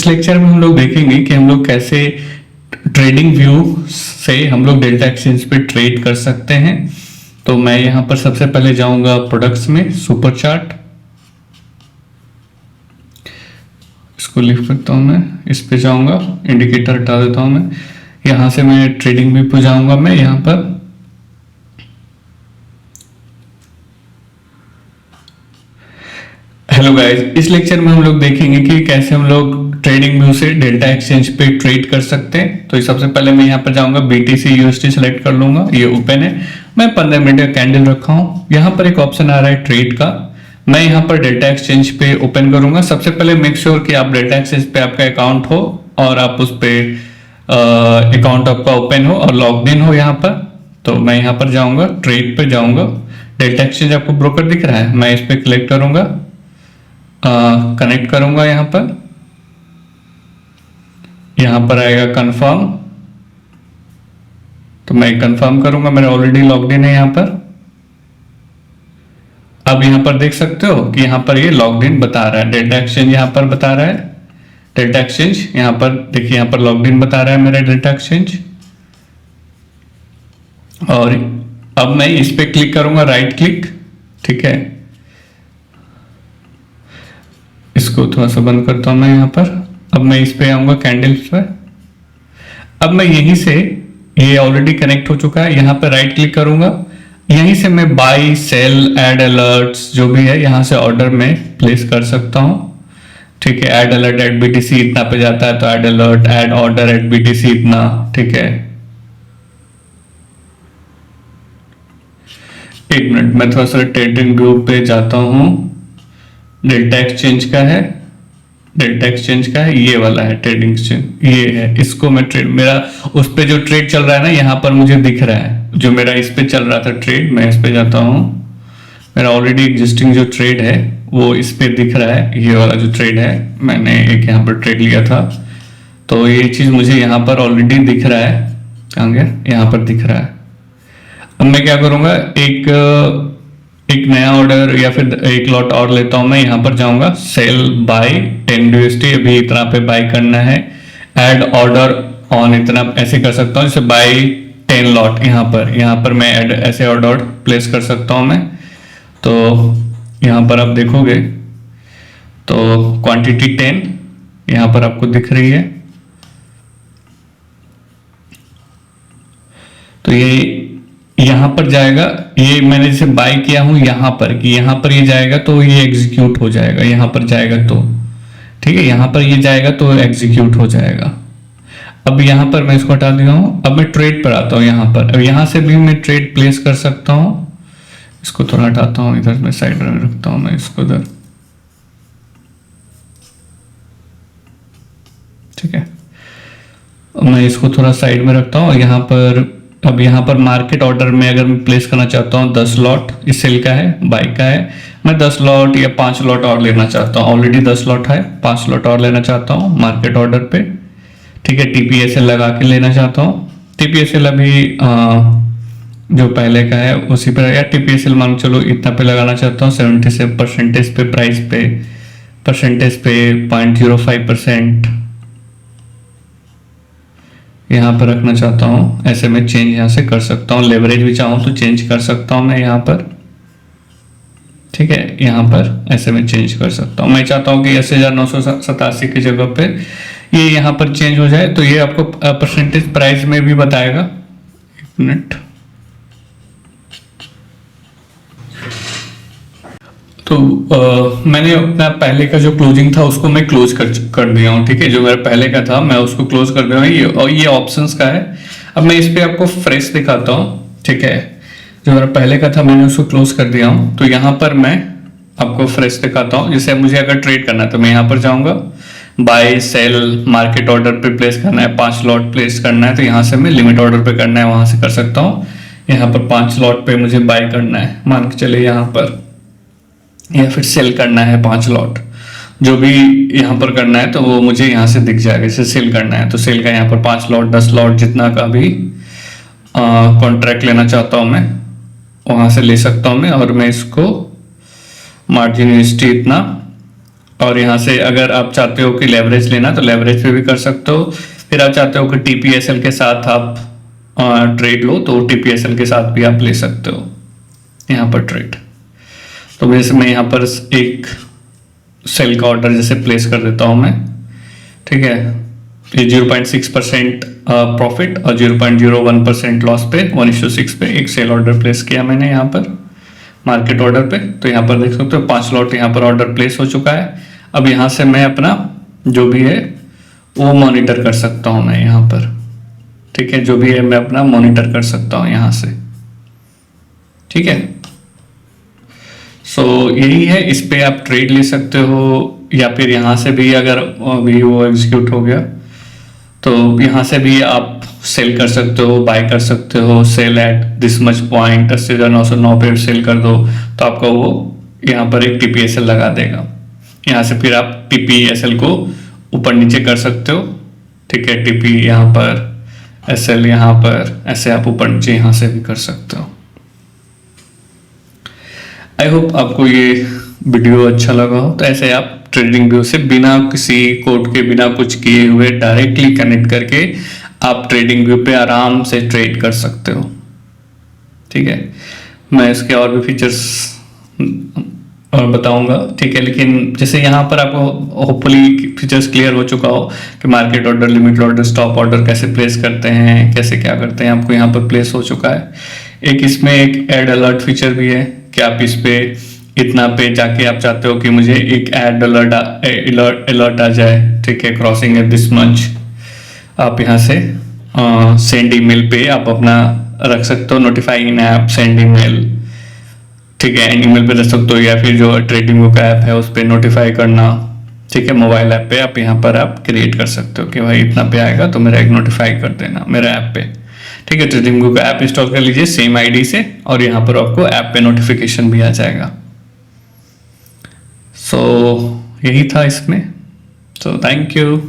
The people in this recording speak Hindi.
इस लेक्चर में हम लोग देखेंगे कि हम लोग कैसे ट्रेडिंग व्यू से हम लोग डेल्टा एक्सचेंज पे ट्रेड कर सकते हैं। तो मैं यहां पर सबसे पहले जाऊंगा प्रोडक्ट्स में, सुपर चार्ट, इसको लिख सकता हूं मैं, इस पे जाऊंगा, इंडिकेटर हटा देता हूं मैं, यहां से मैं ट्रेडिंग व्यू पे जाऊंगा। मैं यहां पर हेलो गाइस, इस लेक्चर में हम लोग देखेंगे कि कैसे हम लोग ट्रेडिंग व्यू से डेल्टा एक्सचेंज पे ट्रेड कर सकते हैं। तो सबसे पहले मैं यहाँ पर जाऊंगा, BTC USD सेलेक्ट कर लूंगा, ये ओपन है। मैं 15 मिनट का कैंडल रखा हूँ। यहाँ पर एक ऑप्शन आ रहा है ट्रेड का, मैं यहाँ पर डेल्टा एक्सचेंज पे ओपन करूंगा। सबसे पहले मेक श्योर कि आप डेल्टा एक्सचेंज पे आपका अकाउंट हो और आप उस पे अकाउंट आपका ओपन हो और लॉग इन हो यहाँ पर। तो मैं यहाँ पर जाऊंगा, ट्रेड पे जाऊंगा, डेल्टा एक्सचेंज आपको ब्रोकर दिख रहा है, मैं इस पे क्लिक करूंगा, कनेक्ट करूंगा। यहां पर आएगा कंफर्म, तो मैं कंफर्म करूंगा, मेरा ऑलरेडी लॉग्ड इन है यहां पर। अब यहां पर देख सकते हो कि यहां पर ये लॉग्ड इन बता रहा है, डेल्टा एक्सचेंज यहां पर बता रहा है, डेल्टा एक्सचेंज यहां पर देखिए, यहां पर लॉग्ड इन बता रहा है मेरा डेल्टा एक्सचेंज। और अब मैं इस पे क्लिक करूंगा, राइट क्लिक, ठीक है, इसको थोड़ा सा बंद करता हूं मैं यहां पर। अब मैं इस पे आऊंगा, कैंडल्स पर। अब मैं यहीं से, ये ऑलरेडी कनेक्ट हो चुका है, यहां पर राइट क्लिक करूंगा, यहीं से मैं बाय सेल ऐड अलर्ट्स जो भी है यहां से ऑर्डर में प्लेस कर सकता हूं, ठीक है। ऐड अलर्ट एट BTC इतना पे जाता है तो add alert, add order at BTC इतना, ठीक है। एक मिनट, मैं थोड़ा सा ट्रेडिंग व्यू पे जाता हूं। डेल्टा एक्सचेंज का है, डेल्टा एक्सचेंज का है, ये वाला है ट्रेडिंग एक्सचेंज, ये है। इसको मैं ट्रेड, मेरा उस पे जो ट्रेड चल रहा है ना यहाँ पर मुझे दिख रहा है, जो मेरा इस पे चल रहा था ट्रेड, मैं इस पे जाता हूँ, मेरा ऑलरेडी एग्जिस्टिंग जो ट्रेड है वो इस पे दिख रहा है। ये वाला जो ट्रेड है, मैंने एक यहाँ पर ट्रेड लिया था, तो ये चीज मुझे यहाँ पर ऑलरेडी दिख रहा है, कहाँ गया, यहाँ पर दिख रहा है। अब मैं क्या करूंगा, एक नया ऑर्डर या फिर एक लॉट और लेता हूं। मैं यहां पर जाऊंगा, सेल बाय 10 USD, अभी इतना पे बाय करना है, ऐड ऑर्डर ऑन इतना, ऐसे कर सकता हूं, जैसे बाय 10 लॉट, यहां पर मैं ऐड ऐसे ऑर्डर प्लेस कर सकता हूं मैं। तो यहां पर आप देखोगे तो क्वांटिटी 10 यहां पर आपको दिख रही है। तो ये यहां पर जाएगा, ये मैंने जैसे बाय किया हूं यहां पर, कि यहां पर ये जाएगा तो ये एग्जीक्यूट हो जाएगा, यहां पर जाएगा तो, ठीक है, यहां पर ये जाएगा तो एग्जीक्यूट हो जाएगा। अब यहां पर मैं इसको हटा दिया हूं, अब मैं ट्रेड पर आता हूं यहां पर। अब यहां से भी मैं ट्रेड प्लेस कर सकता हूं, इसको थोड़ा हटाता हूं, इधर मैं साइड में रखता हूं मैं इसको इधर, ठीक है। मैं इसको थोड़ा साइड में रखता हूं यहां पर। अब यहाँ पर मार्केट ऑर्डर में अगर मैं प्लेस करना चाहता हूँ 10 लॉट, इस सेल का है, बाय का है, मैं 10 लॉट या 5 लॉट और लेना चाहता हूँ, ऑलरेडी 10 लॉट है, 5 लॉट और लेना चाहता हूँ मार्केट ऑर्डर पे, ठीक है। TPSL लगा के लेना चाहता हूँ, TPSL अभी जो पहले का है उसी पर, या TPSL मान चलो इतना पे लगाना चाहता हूँ, 77% पे, प्राइस पे, परसेंटेज पे 0.05% यहाँ पर रखना चाहता हूँ। ऐसे में चेंज यहाँ से कर सकता हूँ, लेवरेज भी चाहूँ तो चेंज कर सकता हूँ मैं यहाँ पर, ठीक है। यहाँ पर ऐसे में चेंज कर सकता हूँ, मैं चाहता हूँ कि 80,987 की जगह पे ये यहाँ पर चेंज हो जाए। तो ये आपको परसेंटेज प्राइस में भी बताएगा। एक मिनट, तो मैंने अपना पहले का जो क्लोजिंग था उसको मैं क्लोज कर दिया हूँ, ठीक है। जो मेरा पहले का था मैं उसको क्लोज कर दिया हूँ, ये ऑप्शंस का है। अब मैं इस पे आपको फ्रेश दिखाता हूँ, ठीक है। जो मेरा पहले का था मैंने उसको क्लोज कर दिया हूँ, तो यहाँ पर मैं आपको फ्रेश दिखाता हूँ। जैसे मुझे अगर ट्रेड करना है तो मैं यहाँ पर जाऊंगा, बाय सेल मार्केट ऑर्डर पे प्लेस करना है, 5 लॉट प्लेस करना है, तो यहाँ से मैं लिमिट ऑर्डर पे करना है, वहां से कर सकता हूँ। यहाँ पर 5 लॉट पे मुझे बाय करना है, मान के चले यहाँ पर, या फिर सेल करना है 5 लॉट, जो भी यहाँ पर करना है तो वो मुझे यहाँ से दिख जाएगा। जैसे सेल करना है तो सेल का यहाँ पर 5 लॉट 10 लॉट जितना का भी कॉन्ट्रैक्ट लेना चाहता हूँ मैं वहां से ले सकता हूँ मैं। और मैं इसको मार्जिन यूएसडी इतना और यहाँ से अगर आप चाहते हो कि लेवरेज लेना तो लेवरेज पे भी कर सकते हो। फिर आप चाहते हो कि टीपीएसएल के साथ आप ट्रेड लो तो टीपीएसएल के साथ भी आप ले सकते हो यहाँ पर ट्रेड। तो जैसे मैं यहाँ पर एक सेल का ऑर्डर जैसे प्लेस कर देता हूँ मैं, ठीक है। ये 0.6% प्रॉफिट और 0.01% लॉस पे 1:6 पे एक सेल ऑर्डर प्लेस किया मैंने यहाँ पर मार्केट ऑर्डर पे। तो यहाँ पर देख सकते हो 5 लॉट यहाँ पर ऑर्डर प्लेस हो चुका है। अब यहाँ से मैं अपना जो भी है वो मॉनिटर कर सकता हूँ मैं यहाँ पर, ठीक है। जो भी है मैं अपना मॉनिटर कर सकता हूँ यहाँ से, ठीक है। सो यही है, इस पे आप ट्रेड ले सकते हो, या फिर यहाँ से भी अगर अभी वो एग्जीक्यूट हो गया तो यहाँ से भी आप सेल कर सकते हो, बाय कर सकते हो। Sell at this much point 80,909 पे सेल कर दो तो आपका वो यहाँ पर एक टीपीएसएल लगा देगा। यहाँ से फिर आप टीपीएसएल को ऊपर नीचे कर सकते हो, ठीक है। टीपी यहाँ पर, एसएल यहाँ पर, ऐसे आप ऊपर नीचे यहाँ से भी कर सकते हो। आई होप आपको ये वीडियो अच्छा लगा हो। तो ऐसे आप ट्रेडिंग व्यू से बिना किसी कोड के, बिना कुछ किए हुए डायरेक्टली कनेक्ट करके आप ट्रेडिंग व्यू पे आराम से ट्रेड कर सकते हो, ठीक है। मैं इसके और भी फीचर्स और बताऊंगा, ठीक है। लेकिन जैसे यहाँ पर आपको होपफुली फीचर्स क्लियर हो चुका हो कि market order, limit order, stop order कैसे प्लेस करते हैं, कैसे क्या करते हैं, आपको यहाँ पर प्लेस हो चुका है। एक इसमें एक ऐड अलर्ट फीचर भी है कि आप इस पे इतना पे जाके आप चाहते हो कि मुझे एक ऐड अलर्ट आ जाए, ठीक है, क्रॉसिंग एट दिस मच। आप यहाँ से सेंड ईमेल पे आप अपना रख सकते हो, नोटिफाई इन ऐप, सेंड ईमेल, ठीक है, ईमेल पे रख सकते हो, या फिर जो ट्रेडिंग व्यू का ऐप है उस पर नोटिफाई करना, ठीक है। मोबाइल ऐप पे आप यहाँ पर आप क्रिएट कर सकते हो कि भाई इतना पे आएगा तो मेरा एक नोटिफाई कर देना मेरा ऐप पे, ठीक है। ट्रेडिंग व्यू का ऐप इंस्टॉल कर लीजिए सेम आईडी से और यहाँ पर आपको ऐप पे नोटिफिकेशन भी आ जाएगा। सो यही था इसमें। So thank you.